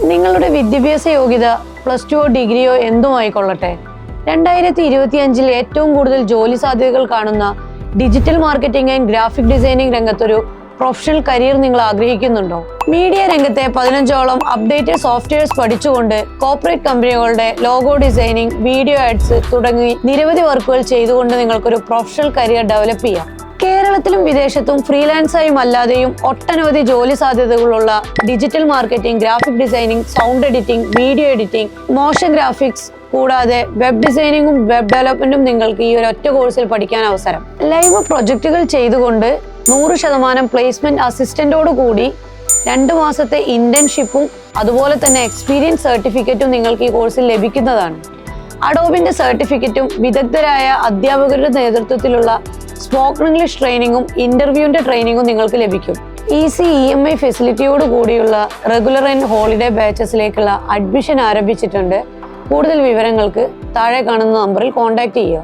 നിങ്ങളുടെ വിദ്യാഭ്യാസ യോഗ്യത +2 ഡിഗ്രിയോ എന്തുമായിക്കൊള്ളട്ടെ, 2025 ഏറ്റവും കൂടുതൽ ജോലി സാധ്യതകൾ കാണുന്ന digital marketing and graphic designing രംഗത്തൊരു പ്രൊഫഷണൽ കരിയർ നിങ്ങൾ ആഗ്രഹിക്കുന്നുണ്ടോ? മീഡിയ രംഗത്തെ 15ഓളം അപ്ഡേറ്റഡ് സോഫ്റ്റ്വെയർസ് പഠിച്ചുകൊണ്ട് കോർപ്പറേറ്റ് കമ്പനികളുടെ ലോഗോ ഡിസൈനിങ്, വീഡിയോ ആഡ്സ് തുടങ്ങി നിരവധി വർക്കുകൾ ചെയ്തുകൊണ്ട് നിങ്ങൾക്കൊരു പ്രൊഫഷണൽ കരിയർ ഡെവലപ്പ് ചെയ്യാം. കേരളത്തിലും വിദേശത്തും ഫ്രീലാൻസായും അല്ലാതെയും ഒട്ടനവധി ജോലി സാധ്യതകളുള്ള digital marketing, graphic designing, sound editing, video editing, motion graphics കൂടാതെ വെബ് ഡിസൈനിങ്ങും വെബ് ഡെവലപ്മെന്റും നിങ്ങൾക്ക് ഈ ഒരു ഒറ്റ കോഴ്സിൽ പഠിക്കാൻ അവസരം. ലൈവ് പ്രൊജക്റ്റുകൾ ചെയ്തുകൊണ്ട് 100% പ്ലേസ്മെന്റ് അസിസ്റ്റന്റോട് കൂടി 2 മാസത്തെ ഇന്റേൺഷിപ്പും അതുപോലെ തന്നെ എക്സ്പീരിയൻസ് സർട്ടിഫിക്കറ്റും നിങ്ങൾക്ക് ഈ കോഴ്സിൽ ലഭിക്കുന്നതാണ്. അഡോബിന്റെ സർട്ടിഫിക്കറ്റും വിദഗ്ധരായ അധ്യാപകരുടെ നേതൃത്വത്തിലുള്ള സ്പോക്കൺ ഇംഗ്ലീഷ് ട്രെയിനിങ്ങും ഇന്റർവ്യൂവിന്റെ ട്രെയിനിങ്ങും നിങ്ങൾക്ക് ലഭിക്കും. ഈസി EMI ഫെസിലിറ്റിയോട് കൂടിയുള്ള റെഗുലർ ആൻഡ് ഹോളിഡേ ബാച്ചസിലേക്കുള്ള അഡ്മിഷൻ ആരംഭിച്ചിട്ടുണ്ട്. കൂടുതൽ വിവരങ്ങൾക്ക് താഴെ കാണുന്ന നമ്പറിൽ കോൺടാക്ട് ചെയ്യുക.